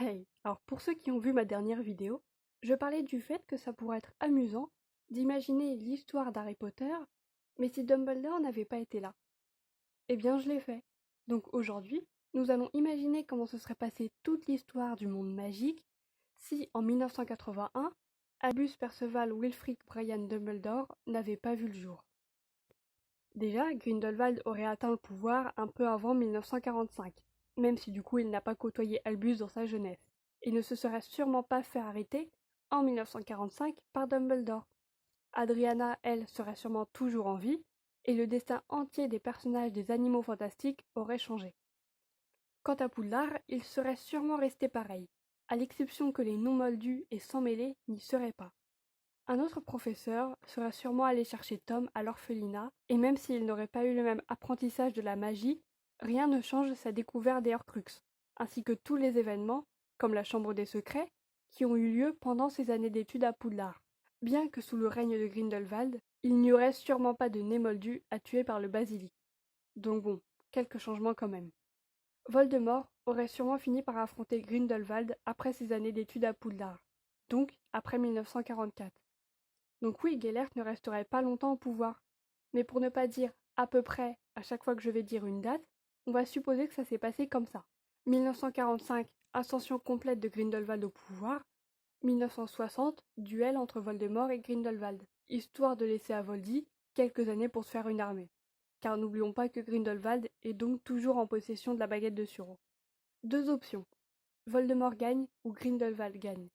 Hey, alors pour ceux qui ont vu ma dernière vidéo, je parlais du fait que ça pourrait être amusant d'imaginer l'histoire d'Harry Potter, mais si Dumbledore n'avait pas été là. Eh bien je l'ai fait. Donc aujourd'hui, nous allons imaginer comment se serait passée toute l'histoire du monde magique si, en 1981, Albus Perceval Wilfrid Brian Dumbledore n'avait pas vu le jour. Déjà, Grindelwald aurait atteint le pouvoir un peu avant 1945, même si du coup il n'a pas côtoyé Albus dans sa jeunesse. Il ne se serait sûrement pas fait arrêter en 1945 par Dumbledore. Adriana, elle, serait sûrement toujours en vie, et le destin entier des personnages des Animaux Fantastiques aurait changé. Quant à Poudlard, il serait sûrement resté pareil, à l'exception que les non-moldus et sans-mêlés n'y seraient pas. Un autre professeur serait sûrement allé chercher Tom à l'orphelinat, et même s'il n'aurait pas eu le même apprentissage de la magie, rien ne change sa découverte des Horcruxes, ainsi que tous les événements, comme la Chambre des Secrets, qui ont eu lieu pendant ses années d'études à Poudlard. Bien que sous le règne de Grindelwald, il n'y aurait sûrement pas de Némoldu à tuer par le basilic. Donc bon, quelques changements quand même. Voldemort aurait sûrement fini par affronter Grindelwald après ses années d'études à Poudlard, donc après 1944. Donc oui, Gellert ne resterait pas longtemps au pouvoir. Mais pour ne pas dire à peu près à chaque fois que je vais dire une date, on va supposer que ça s'est passé comme ça. 1945, ascension complète de Grindelwald au pouvoir. 1960, duel entre Voldemort et Grindelwald, histoire de laisser à Voldy quelques années pour se faire une armée. Car n'oublions pas que Grindelwald est donc toujours en possession de la baguette de Suro. Deux options. Voldemort gagne ou Grindelwald gagne.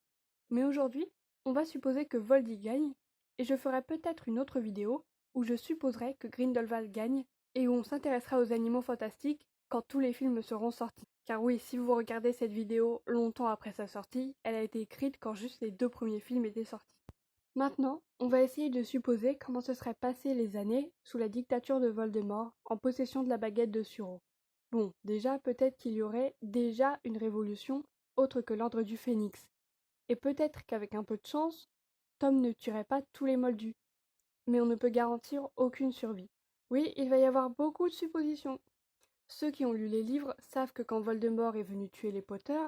Mais aujourd'hui, on va supposer que Voldy gagne, et je ferai peut-être une autre vidéo où je supposerai que Grindelwald gagne et où on s'intéressera aux animaux fantastiques quand tous les films seront sortis. Car oui, si vous regardez cette vidéo longtemps après sa sortie, elle a été écrite quand juste les deux premiers films étaient sortis. Maintenant, on va essayer de supposer comment se seraient passées les années sous la dictature de Voldemort en possession de la baguette de Suro. Bon, déjà, peut-être qu'il y aurait déjà une révolution autre que l'ordre du Phénix. Et peut-être qu'avec un peu de chance, Tom ne tuerait pas tous les Moldus. Mais on ne peut garantir aucune survie. Oui, il va y avoir beaucoup de suppositions. Ceux qui ont lu les livres savent que quand Voldemort est venu tuer les Potter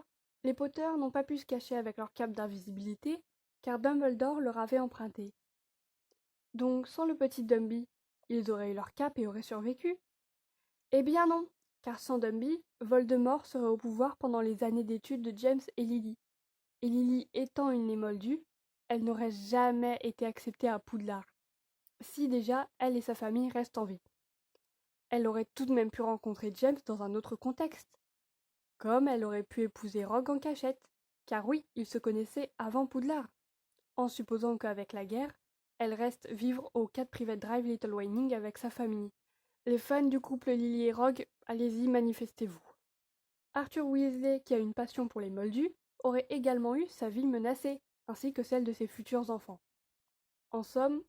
n'ont pas pu se cacher avec leur cape d'invisibilité, car Dumbledore leur avait emprunté. Donc, sans le petit Dumby, ils auraient eu leur cape et auraient survécu? Eh bien non, car sans Dumby, Voldemort serait au pouvoir pendant les années d'études de James et Lily. Et Lily étant une Némoldue, elle n'aurait jamais été acceptée à Poudlard. Si déjà, elle et sa famille restent en vie. Elle aurait tout de même pu rencontrer James dans un autre contexte. Comme elle aurait pu épouser Rogue en cachette. Car oui, ils se connaissaient avant Poudlard. En supposant qu'avec la guerre, elle reste vivre au 4 Private Drive Little Whining avec sa famille. Les fans du couple Lily et Rogue, allez-y, manifestez-vous. Arthur Weasley, qui a une passion pour les Moldus, aurait également eu sa vie menacée, ainsi que celle de ses futurs enfants. En somme,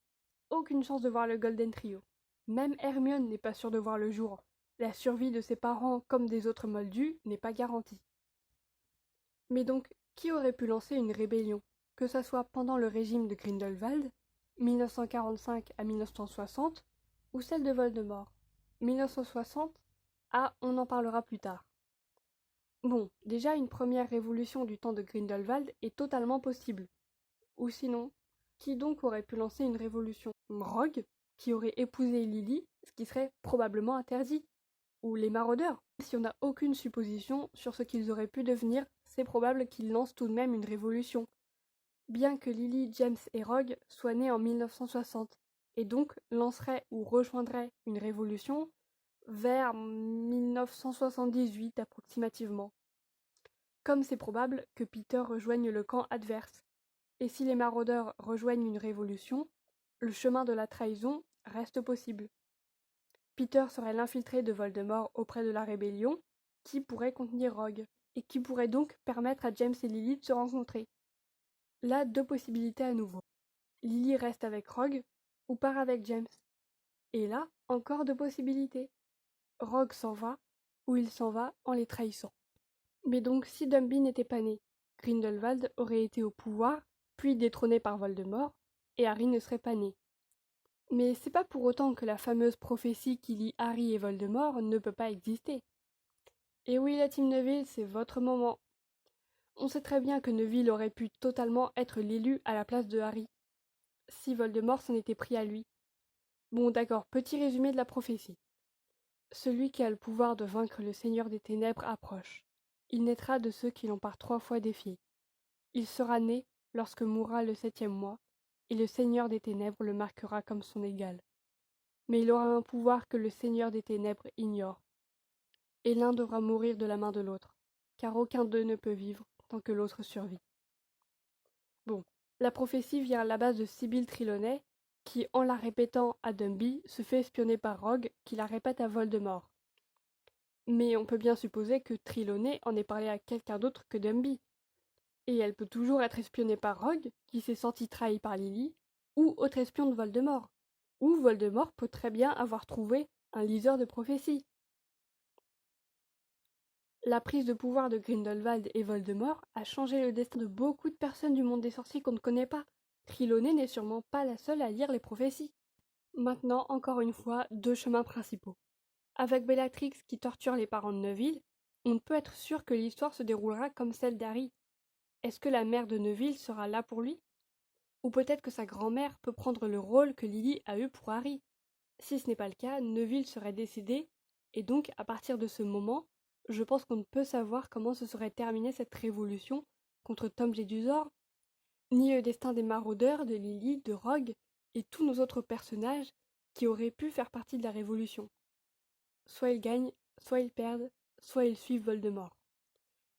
aucune chance de voir le Golden Trio. Même Hermione n'est pas sûre de voir le jour. La survie de ses parents comme des autres Moldus n'est pas garantie. Mais donc, qui aurait pu lancer une rébellion, que ce soit pendant le régime de Grindelwald, 1945 à 1960, ou celle de Voldemort, 1960 à on en parlera plus tard. Bon, déjà une première révolution du temps de Grindelwald est totalement possible. Ou sinon, qui donc aurait pu lancer une révolution? Rogue, qui aurait épousé Lily, ce qui serait probablement interdit. Ou les maraudeurs. Si on n'a aucune supposition sur ce qu'ils auraient pu devenir, c'est probable qu'ils lancent tout de même une révolution. Bien que Lily, James et Rogue soient nés en 1960, et donc lanceraient ou rejoindraient une révolution vers 1978 approximativement. Comme c'est probable que Peter rejoigne le camp adverse. Et si les maraudeurs rejoignent une révolution, le chemin de la trahison reste possible. Peter serait l'infiltré de Voldemort auprès de la rébellion, qui pourrait contenir Rogue, et qui pourrait donc permettre à James et Lily de se rencontrer. Là, deux possibilités à nouveau. Lily reste avec Rogue, ou part avec James. Et là, encore deux possibilités. Rogue s'en va, ou il s'en va en les trahissant. Mais donc, si Dumby n'était pas né, Grindelwald aurait été au pouvoir, puis détrôné par Voldemort, et Harry ne serait pas né. Mais c'est pas pour autant que la fameuse prophétie qui lie Harry et Voldemort ne peut pas exister. Et oui, la Team Neville, c'est votre moment. On sait très bien que Neville aurait pu totalement être l'élu à la place de Harry, si Voldemort s'en était pris à lui. Bon d'accord, petit résumé de la prophétie. Celui qui a le pouvoir de vaincre le Seigneur des Ténèbres approche. Il naîtra de ceux qui l'ont par 3 fois défié. Il sera né lorsque mourra le 7e mois, et le Seigneur des Ténèbres le marquera comme son égal. Mais il aura un pouvoir que le Seigneur des Ténèbres ignore. Et l'un devra mourir de la main de l'autre, car aucun d'eux ne peut vivre tant que l'autre survit. Bon, la prophétie vient à la base de Sibylle Trelawney, qui, en la répétant à Dumby, se fait espionner par Rogue, qui la répète à Voldemort. Mais on peut bien supposer que Trelawney en ait parlé à quelqu'un d'autre que Dumby. Et elle peut toujours être espionnée par Rogue, qui s'est senti trahi par Lily, ou autre espion de Voldemort. Ou Voldemort peut très bien avoir trouvé un liseur de prophéties. La prise de pouvoir de Grindelwald et Voldemort a changé le destin de beaucoup de personnes du monde des sorciers qu'on ne connaît pas. Trelawney n'est sûrement pas la seule à lire les prophéties. Maintenant, encore une fois, 2 chemins principaux. Avec Bellatrix qui torture les parents de Neville, on ne peut être sûr que l'histoire se déroulera comme celle d'Harry. Est-ce que la mère de Neville sera là pour lui? Ou peut-être que sa grand-mère peut prendre le rôle que Lily a eu pour Harry. Si ce n'est pas le cas, Neville serait décédé, et donc à partir de ce moment, je pense qu'on ne peut savoir comment se serait terminée cette révolution contre Tom Jedusor, ni le destin des maraudeurs, de Lily, de Rogue, et tous nos autres personnages qui auraient pu faire partie de la révolution. Soit ils gagnent, soit ils perdent, soit ils suivent Voldemort.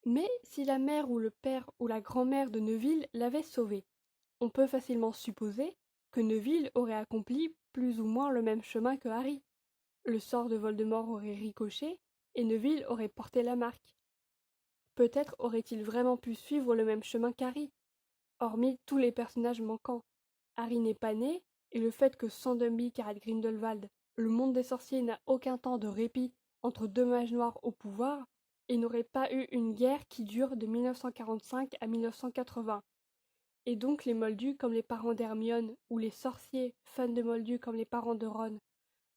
Mais si la mère ou le père ou la grand-mère de Neville l'avaient sauvé, on peut facilement supposer que Neville aurait accompli plus ou moins le même chemin que Harry. Le sort de Voldemort aurait ricoché et Neville aurait porté la marque. Peut-être aurait-il vraiment pu suivre le même chemin qu'Harry, hormis tous les personnages manquants. Harry n'est pas né, et le fait que sans Dumby car Grindelwald, le monde des sorciers n'a aucun temps de répit entre 2 mages noirs au pouvoir, et n'aurait pas eu une guerre qui dure de 1945 à 1980. Et donc les Moldus comme les parents d'Hermione, ou les sorciers fans de Moldus comme les parents de Ron,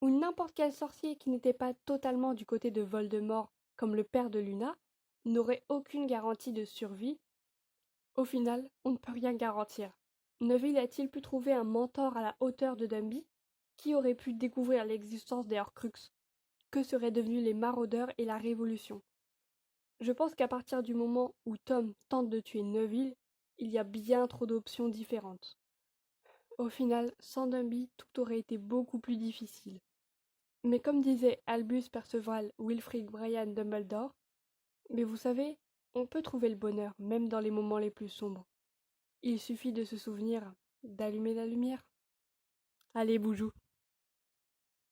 ou n'importe quel sorcier qui n'était pas totalement du côté de Voldemort, comme le père de Luna, n'aurait aucune garantie de survie. Au final, on ne peut rien garantir. Neville a-t-il pu trouver un mentor à la hauteur de Dumby? Qui aurait pu découvrir l'existence des Horcruxes? Que seraient devenus les maraudeurs et la Révolution? Je pense qu'à partir du moment où Tom tente de tuer Neville, il y a bien trop d'options différentes. Au final, sans Dumby, tout aurait été beaucoup plus difficile. Mais comme disait Albus Perceval Wilfrid Bryan Dumbledore, mais vous savez, on peut trouver le bonheur même dans les moments les plus sombres. Il suffit de se souvenir d'allumer la lumière. Allez, Boujou.